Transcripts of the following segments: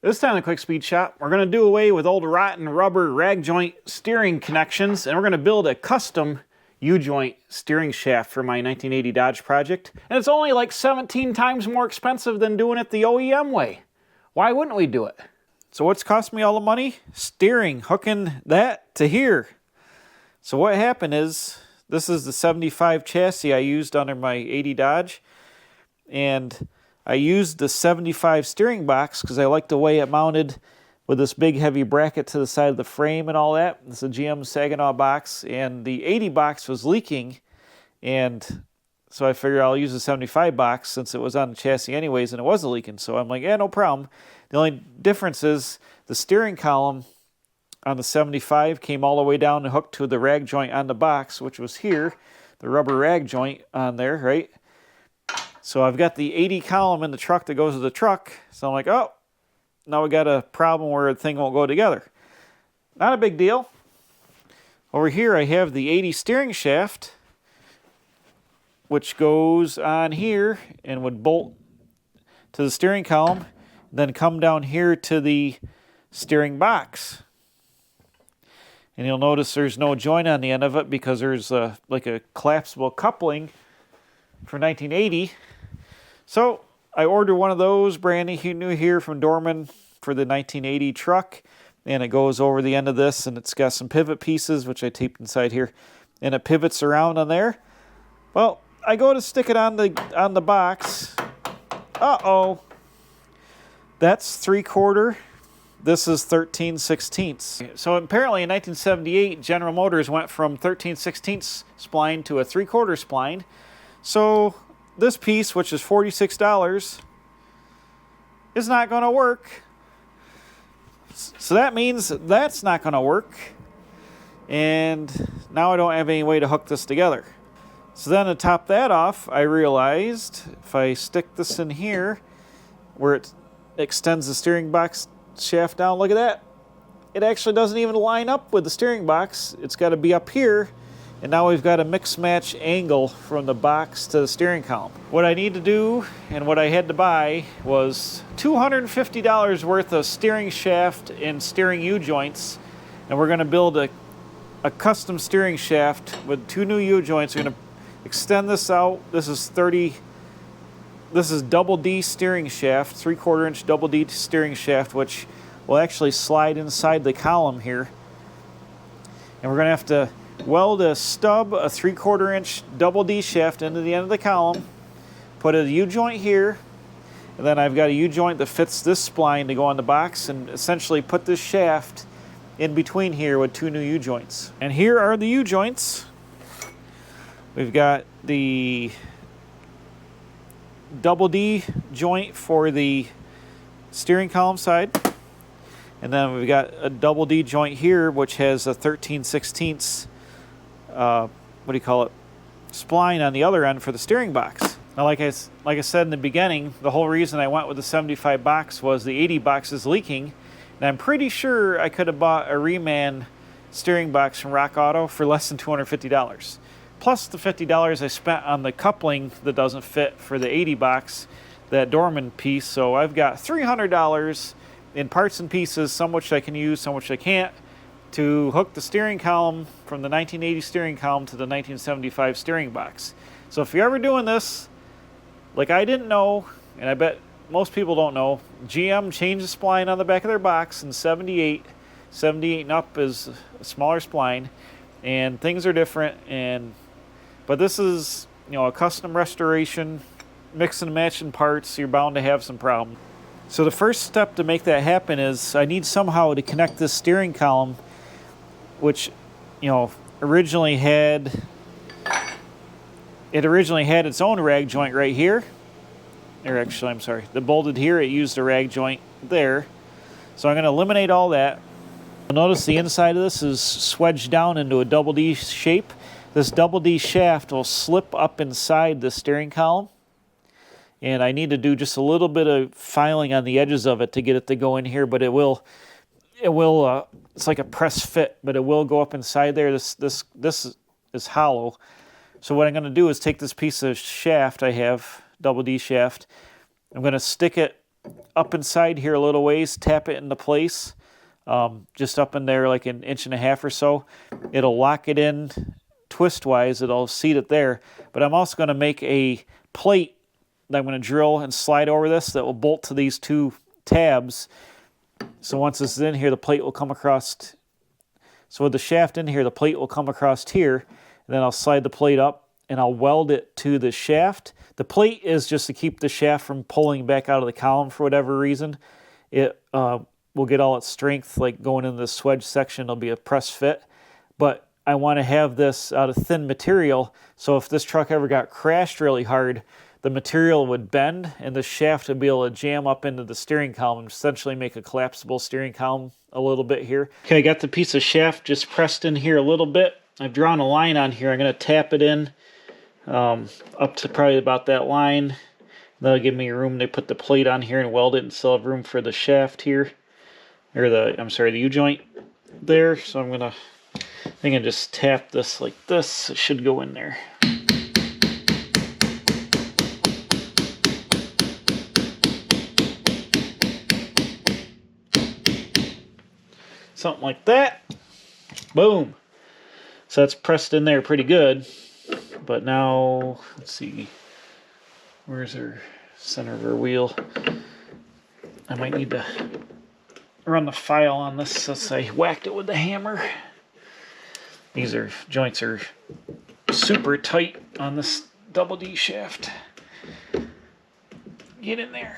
This time in the Quick Speed Shop, we're going to do away with old rotten rubber rag joint steering connections, and we're going to build a custom U-joint steering shaft for my 1980 Dodge project. And it's only like 17 times more expensive than doing it the OEM way. Why wouldn't we do it? So what's cost me all the money? Steering, hooking that to here. So what happened is, this is the 75 chassis I used under my 80 Dodge, and I used the 75 steering box because I like the way it mounted with this big heavy bracket to the side of the frame and all that. It's a GM Saginaw box, and the 80 box was leaking, and so I figured I'll use the 75 box since it was on the chassis anyways and it wasn't leaking. So I'm like, yeah, no problem. The only difference is the steering column on the 75 came all the way down and hooked to the rag joint on the box, which was here, the rubber rag joint on there, right? So I've got the 80 column in the truck that goes with the truck. So I'm like, oh, now we got a problem where the thing won't go together. Not a big deal. Over here I have the 80 steering shaft, which goes on here and would bolt to the steering column, then come down here to the steering box. And you'll notice there's no joint on the end of it because there's like a collapsible coupling for 1980. So I ordered one of those brand new here from Dorman for the 1980 truck, and it goes over the end of this, and it's got some pivot pieces which I taped inside here, and it pivots around on there. Well, I go to stick it on the box. Uh-oh. That's 3/4. This is 13/16. So apparently in 1978, General Motors went from 13/16 spline to a 3/4 spline. So this piece, which is $46, is not going to work. So that means that's not going to work. And now I don't have any way to hook this together. So then to top that off, I realized if I stick this in here, where it extends the steering box shaft down, look at that. It actually doesn't even line up with the steering box. It's got to be up here. And now we've got a mix-match angle from the box to the steering column. What I need to do and what I had to buy was $250 worth of steering shaft and steering U-joints. And we're going to build a custom steering shaft with 2 new U-joints. We're going to extend this out. This is double D steering shaft, 3/4 inch double D steering shaft, which will actually slide inside the column here. And we're going to have to weld a stub, a 3/4 inch double D shaft into the end of the column, put a U-joint here, and then I've got a U-joint that fits this spline to go on the box, and essentially put this shaft in between here with 2 new U-joints. And here are the U-joints. We've got the double D joint for the steering column side, and then we've got a double D joint here which has a 13/16 spline on the other end for the steering box. Now like I said in the beginning, the whole reason I went with the 75 box was the 80 box is leaking, and I'm pretty sure I could have bought a Reman steering box from Rock Auto for less than $250. Plus the $50 I spent on the coupling that doesn't fit for the 80 box, that Dorman piece. So I've got $300 in parts and pieces, some which I can use, some which I can't, to hook the steering column from the 1980 steering column to the 1975 steering box. So if you're ever doing this, like I didn't know, and I bet most people don't know, GM changed the spline on the back of their box in 78. 78 and up is a smaller spline, and things are different. But this is, a custom restoration, mix and matching parts. You're bound to have some problems. So the first step to make that happen is I need somehow to connect this steering column, which, originally had its own rag joint right here. Or actually, I'm sorry, the bolted here, it used a rag joint there. So I'm going to eliminate all that. Notice the inside of this is swedged down into a double D shape. This double D shaft will slip up inside the steering column, and I need to do just a little bit of filing on the edges of it to get it to go in here, but it's like a press fit, but it will go up inside there. This is hollow. So what I'm going to do is take this piece of shaft I have, double D shaft, I'm going to stick it up inside here a little ways, tap it into place, just up in there like 1.5 inches or so. It'll lock it in twist-wise. It'll seat it there. But I'm also going to make a plate that I'm going to drill and slide over this that will bolt to these two tabs. So once this is in here, the plate will come across. So with the shaft in here, the plate will come across here. And then I'll slide the plate up and I'll weld it to the shaft. The plate is just to keep the shaft from pulling back out of the column for whatever reason. It will get all its strength, like going into the wedge section. It'll be a press fit. But I want to have this out of thin material, so if this truck ever got crashed really hard, the material would bend and the shaft would be able to jam up into the steering column and essentially make a collapsible steering column a little bit here. Okay, I got the piece of shaft just pressed in here a little bit. I've drawn a line on here. I'm going to tap it in up to probably about that line. That'll give me room to put the plate on here and weld it and still have room for the shaft here. Or the U-joint there. So I'm going to, I think I just tap this like this. It should go in there. Something like that. Boom. So that's pressed in there pretty good. But now, let's see. Where's our center of our wheel? I might need to run the file on this since I whacked it with the hammer. These joints are super tight on this double D shaft. Get in there.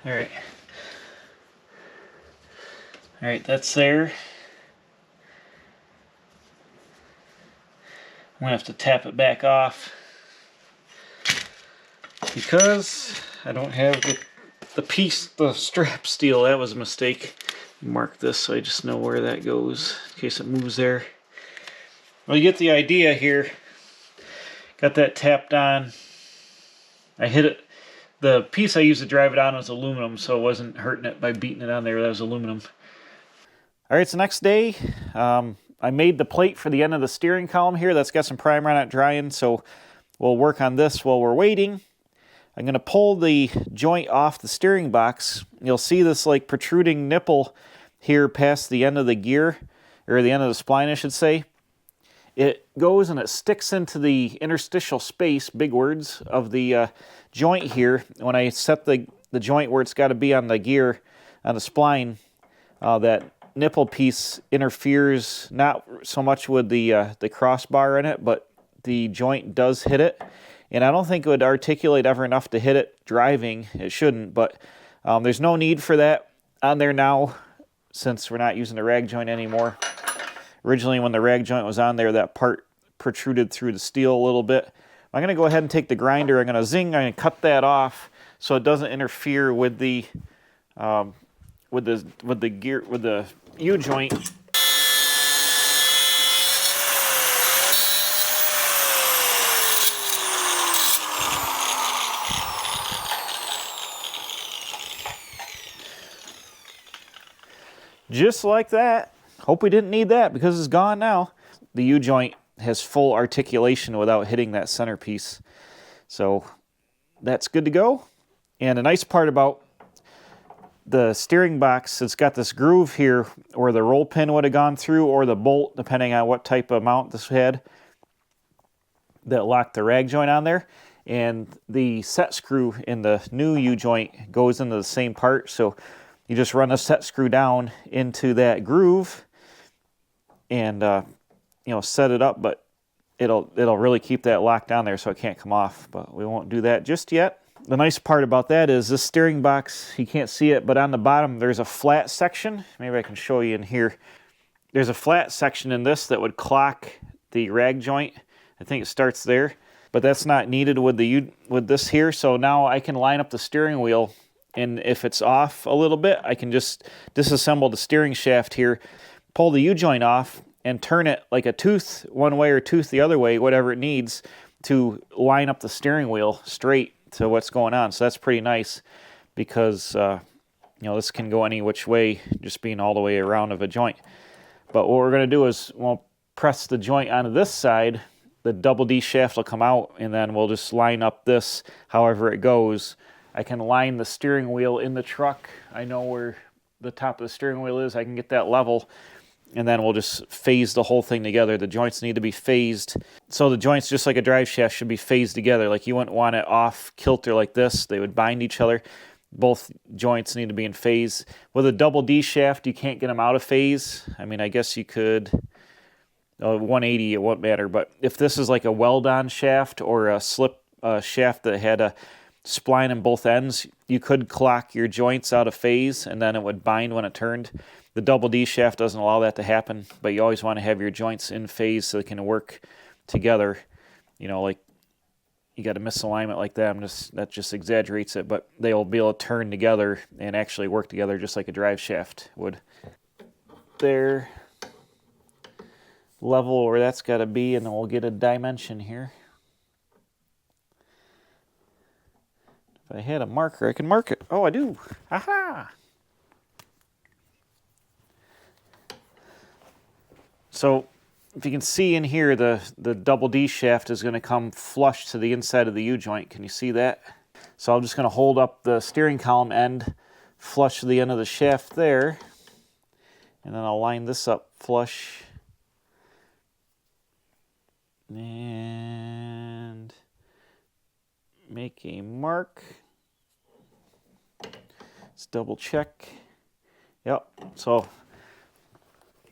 Alright. Alright, that's there. I'm going to have to tap it back off because I don't have the strap steel. That was a mistake. Mark this so I just know where that goes in case it moves there. Well, you get the idea here. Got that tapped on. I hit it. The piece I used to drive it on was aluminum, so it wasn't hurting it by beating it on there. That was aluminum. All right, it's the next day. I made the plate for the end of the steering column here. That's got some primer on it drying, so we'll work on this while we're waiting. I'm going to pull the joint off the steering box. You'll see this like protruding nipple here past the end of the gear, or the end of the spline, I should say. It goes and it sticks into the interstitial space, big words, of the joint here. When I set the joint where it's got to be on the gear, on the spline, that nipple piece interferes not so much with the crossbar in it, but the joint does hit it. And I don't think it would articulate ever enough to hit it driving. It shouldn't, but there's no need for that on there now since we're not using the rag joint anymore. Originally, when the rag joint was on there, that part protruded through the steel a little bit. I'm going to go ahead and take the grinder. I'm going to cut that off so it doesn't interfere with the U-joint. Just like that. Hope we didn't need that because it's gone now. The U-joint has full articulation without hitting that centerpiece. So that's good to go. And a nice part about the steering box, it's got this groove here where the roll pin would have gone through, or the bolt, depending on what type of mount this had, that locked the rag joint on there. And the set screw in the new U-joint goes into the same part. So you just run a set screw down into that groove and set it up, but it'll really keep that locked down there so it can't come off. But we won't do that just yet. The nice part about that is this steering box, you can't see it, but on the bottom there's a flat section. Maybe I can show you in here. There's a flat section in this that would clock the rag joint. I think it starts there, but that's not needed with this here. So now I can line up the steering wheel, and if it's off a little bit, I can just disassemble the steering shaft here, pull the U-joint off, and turn it like a tooth one way or tooth the other way, whatever it needs, to line up the steering wheel straight to what's going on. So that's pretty nice because this can go any which way, just being all the way around of a joint. But what we're going to do is we'll press the joint onto this side the double D shaft will come out, and then we'll just line up this however it goes. I can line the steering wheel in the truck. I know where the top of the steering wheel is. I can get that level, and then we'll just phase the whole thing together. The joints need to be phased. So the joints, just like a drive shaft, should be phased together. Like you wouldn't want it off kilter like this. They would bind each other. Both joints need to be in phase. With a double D shaft, you can't get them out of phase. I mean, I guess you could. 180, it won't matter. But if this is like a weld-on shaft or a slip shaft that had a spline in both ends, you could clock your joints out of phase, and then it would bind when it turned. The double D shaft doesn't allow that to happen, but you always want to have your joints in phase so they can work together. You know, like you got a misalignment like that, that just exaggerates it, but they'll be able to turn together and actually work together just like a drive shaft would. There, level where that's got to be, and then we'll get a dimension here. If I had a marker, I can mark it. Oh, I do. Aha! So if you can see in here, the double D shaft is going to come flush to the inside of the U-joint. Can you see that? So I'm just going to hold up the steering column end flush to the end of the shaft there. And then I'll line this up flush. And make a mark. Let's double check. Yep, so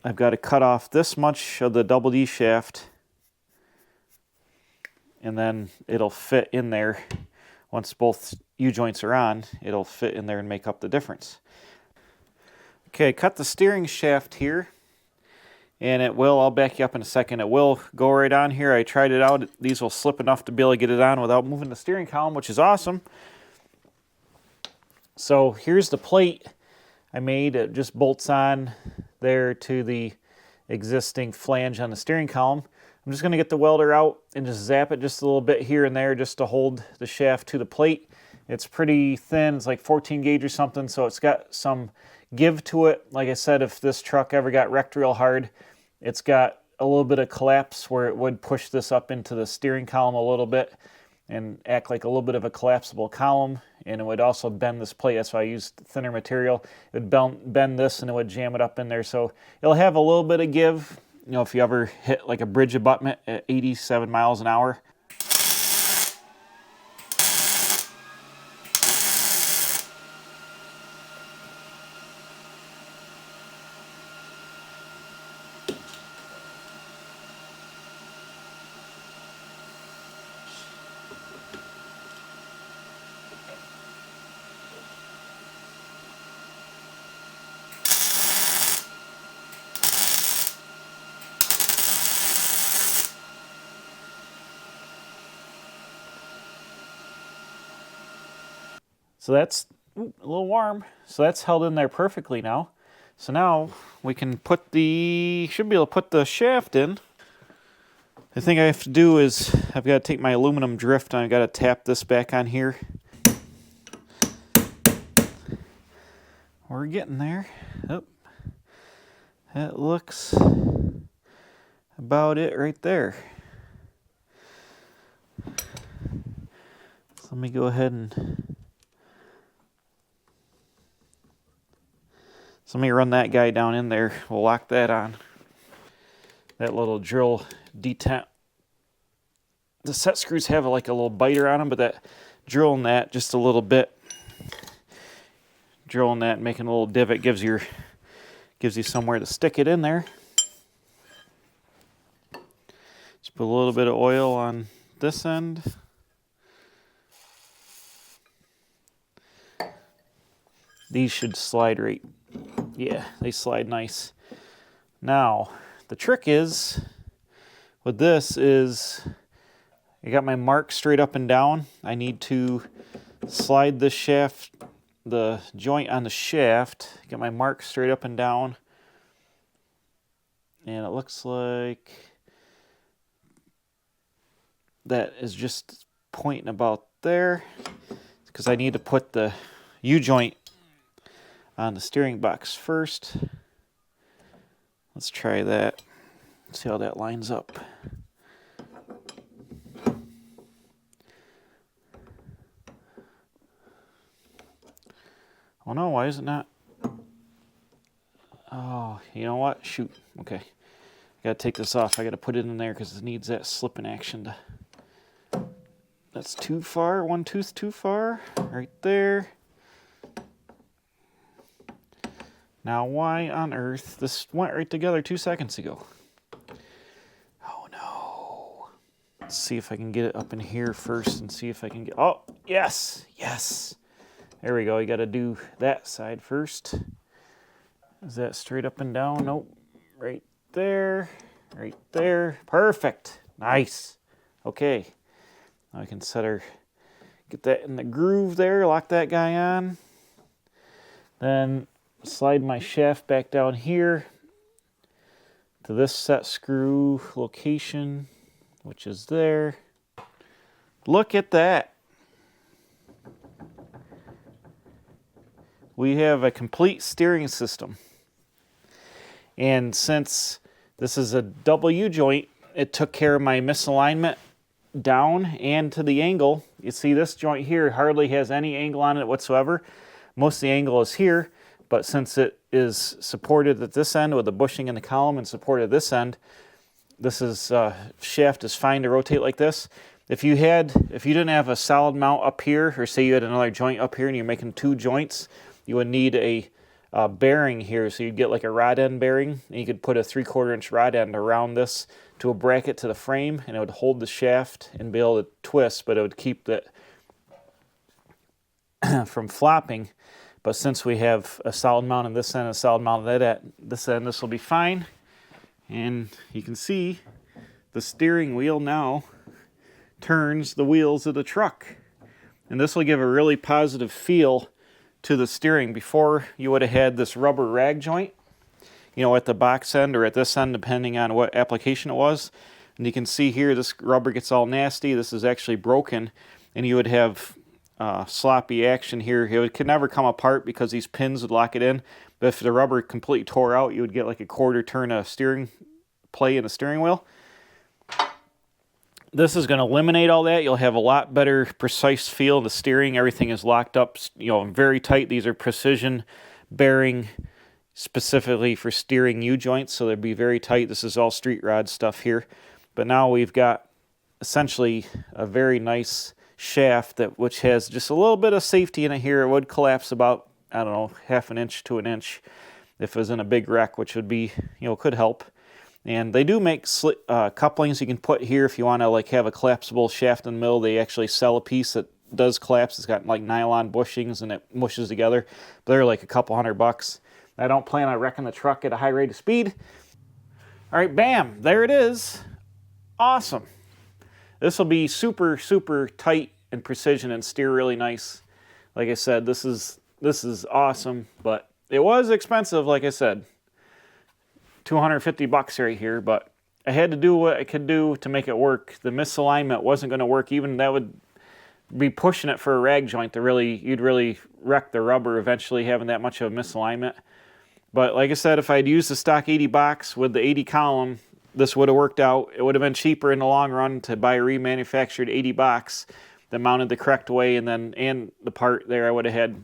I've got to cut off this much of the double D shaft, and then it'll fit in there. Once both U-joints are on, it'll fit in there and make up the difference. Okay, cut the steering shaft here, and I'll back you up in a second, it will go right on here. I tried it out. These will slip enough to be able to get it on without moving the steering column, which is awesome. So here's the plate I made. It just bolts on there to the existing flange on the steering column. I'm just going to get the welder out and just zap it just a little bit here and there just to hold the shaft to the plate. It's pretty thin. It's like 14 gauge or something, so it's got some give to it. Like I said, if this truck ever got wrecked real hard, it's got a little bit of collapse where it would push this up into the steering column a little bit and act like a little bit of a collapsible column, and it would also bend this plate. That's why I used thinner material. It would bend this and it would jam it up in there. So it'll have a little bit of give, you know, if you ever hit like a bridge abutment at 87 miles an hour. So that's a little warm. So that's held in there perfectly now. So now we can should be able to put the shaft in. The thing I have to do is I've got to take my aluminum drift and I've got to tap this back on here. We're getting there. Oh, that looks about it right there. So let me go ahead and So let me run that guy down in there. We'll lock that on. That little drill detent. The set screws have like a little biter on them, but that drilling that just a little bit, drilling that and making a little divot gives you somewhere to stick it in there. Just put a little bit of oil on this end. These should slide right. Yeah, they slide nice. Now, the trick is, with this is, I got my mark straight up and down. I need to slide this shaft, the joint on the shaft, get my mark straight up and down. And it looks like that is just pointing about there, because I need to put the U-joint on the steering box first. Let's try that. See how that lines up. Oh no, why is it not? Oh, you know what? Shoot. Okay. I gotta take this off. I gotta put it in there because it needs that slipping action to... That's too far. One tooth too far. Right there. Now, why on earth? This went right together 2 seconds ago. Oh, no. Let's see if I can get it up in here first and see if I can get... Oh, yes. Yes. There we go. You got to do that side first. Is that straight up and down? Nope. Right there. Right there. Perfect. Nice. Okay. I can get that in the groove there, lock that guy on. Then slide my shaft back down here to this set screw location, which is there. Look at that. We have a complete steering system. And since this is a W joint, it took care of my misalignment down and to the angle. You see this joint here hardly has any angle on it whatsoever. Most of the angle is here, but since it is supported at this end with the bushing in the column and supported at this end, this is shaft is fine to rotate like this. If you didn't have a solid mount up here, or say you had another joint up here and you're making 2 joints, you would need a bearing here. So you'd get like a rod end bearing, and you could put a 3/4 inch rod end around this to a bracket to the frame, and it would hold the shaft and be able to twist, but it would keep it from flopping. But since we have a solid mount on this end and a solid mount at this end, this will be fine. And you can see the steering wheel now turns the wheels of the truck. And this will give a really positive feel to the steering. Before, you would have had this rubber rag joint, you know, at the box end or at this end, depending on what application it was. And you can see here, this rubber gets all nasty. This is actually broken, and you would have sloppy action here. It could never come apart because these pins would lock it in. But if the rubber completely tore out, you would get like a 1/4 turn of steering play in the steering wheel. This is going to eliminate all that. You'll have a lot better precise feel in the steering. Everything is locked up, you know, very tight. These are precision bearing specifically for steering U-joints, so they'd be very tight. This is all street rod stuff here. But now we've got essentially a very nice shaft which has just a little bit of safety in it here. It would collapse about, I don't know, 1/2 inch to 1 inch if it was in a big wreck, which would be, you know, could help. And they do make couplings you can put here if you want to like have a collapsible shaft in the middle. They actually sell a piece that does collapse. It's got like nylon bushings and it mushes together. But they're like a couple $100. I don't plan on wrecking the truck at a high rate of speed. All right, bam, there it is. Awesome. This will be super, super tight and precision and steer really nice. Like I said, this is awesome, but it was expensive, like I said. $250 right here, but I had to do what I could do to make it work. The misalignment wasn't going to work. Even that would be pushing it for a rag joint to you'd really wreck the rubber eventually having that much of a misalignment. But like I said, if I'd used the stock 80 box with the 80 column, this would have worked out. It would have been cheaper in the long run to buy a remanufactured 80 box that mounted the correct way, and the part there I would have had,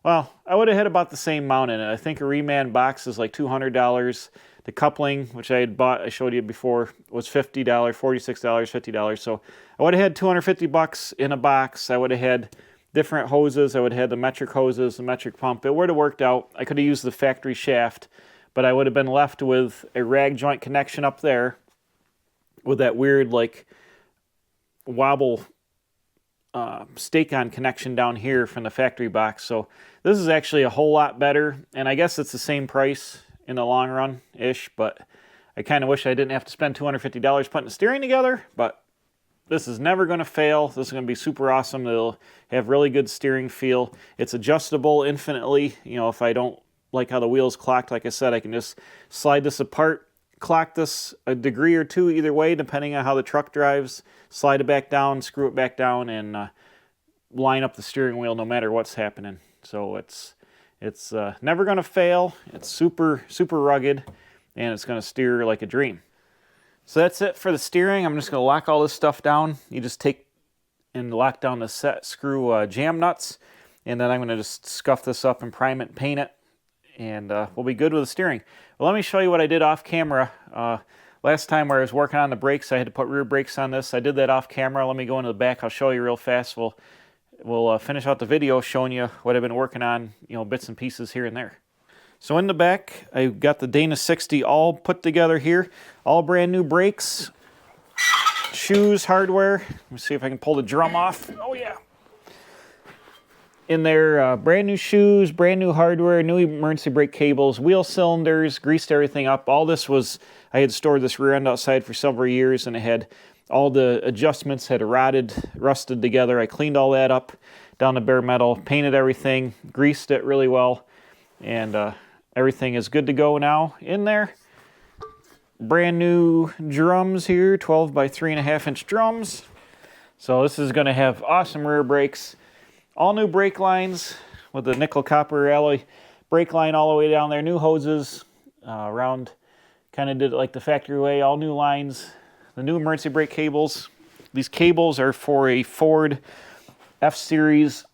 well, I would have had about the same mount in it. I think a reman box is like $200. The coupling, which I had bought, I showed you before, was $50, $46, $50. So I would have had $250 in a box. I would have had different hoses. I would have had the metric hoses, the metric pump. It would have worked out. I could have used the factory shaft, but I would have been left with a rag joint connection up there with that weird like wobble stake-on connection down here from the factory box. So this is actually a whole lot better, and I guess it's the same price in the long run-ish, but I kind of wish I didn't have to spend $250 putting the steering together, but this is never going to fail. This is going to be super awesome. It'll have really good steering feel. It's adjustable infinitely. You know, if I don't like how the wheel's clocked, like I said, I can just slide this apart, clock this a degree or two either way, depending on how the truck drives, slide it back down, screw it back down, and line up the steering wheel no matter what's happening. So it's never going to fail. It's super, super rugged, and it's going to steer like a dream. So that's it for the steering. I'm just going to lock all this stuff down. You just take and lock down the set screw jam nuts. and then I'm going to just scuff this up and prime it and paint it, and we'll be good with the steering. Well, let me show you what I did off camera. Last time where I was working on the brakes, I had to put rear brakes on this. I did that off camera. Let me go into the back. I'll show you real fast. We'll finish out the video showing you what I've been working on, bits and pieces here and there. So in the back, I've got the Dana 60 all put together here. All brand new brakes, shoes, hardware. Let me see if I can pull the drum off. Oh yeah. In there, brand new shoes, brand new hardware, new emergency brake cables, wheel cylinders, greased everything up. All this was, I had stored this rear end outside for several years, and it had all the adjustments had rusted together. I cleaned all that up down to bare metal, painted everything, greased it really well, and everything is good to go now in there. Brand new drums here, 12 by 3.5 inch drums. So this is going to have awesome rear brakes. All new brake lines with the nickel copper alloy brake line all the way down there. New hoses around, kind of did it like the factory way. All new lines. The new emergency brake cables. These cables are for a Ford F-Series,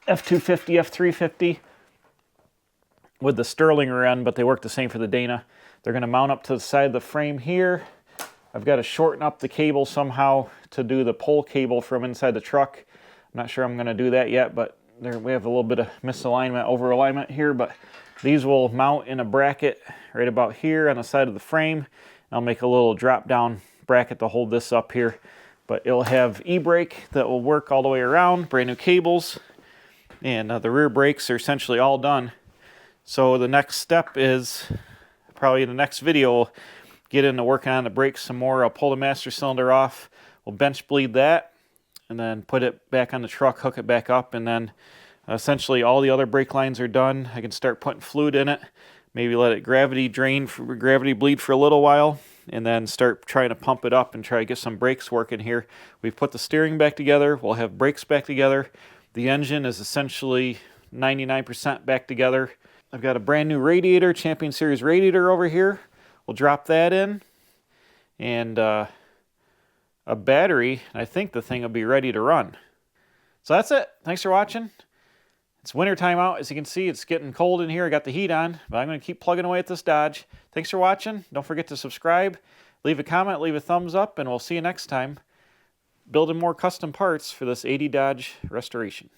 F250, F350 with the Sterling rear end, but they work the same for the Dana. They're going to mount up to the side of the frame here. I've got to shorten up the cable somehow to do the pole cable from inside the truck. I'm not sure I'm going to do that yet, but we have a little bit of misalignment, over alignment here, but these will mount in a bracket right about here on the side of the frame. I'll make a little drop down bracket to hold this up here, but it'll have e-brake that will work all the way around, brand new cables, and the rear brakes are essentially all done. So the next step is probably in the next video, we'll get into working on the brakes some more. I'll pull the master cylinder off, we'll bench bleed that, and then put it back on the truck, hook it back up, and then essentially all the other brake lines are done. I can start putting fluid in it, maybe let it gravity bleed for a little while, and then start trying to pump it up and try to get some brakes working here. We've put the steering back together, we'll have brakes back together. The engine is essentially 99% back together. I've got a brand new radiator, Champion Series radiator over here. We'll drop that in, and a battery, and I think the thing will be ready to run. So that's it. Thanks for watching. It's winter time out. As you can see, it's getting cold in here. I got the heat on, but I'm going to keep plugging away at this Dodge. Thanks for watching. Don't forget to subscribe, leave a comment, leave a thumbs up, and we'll see you next time building more custom parts for this 80 Dodge restoration.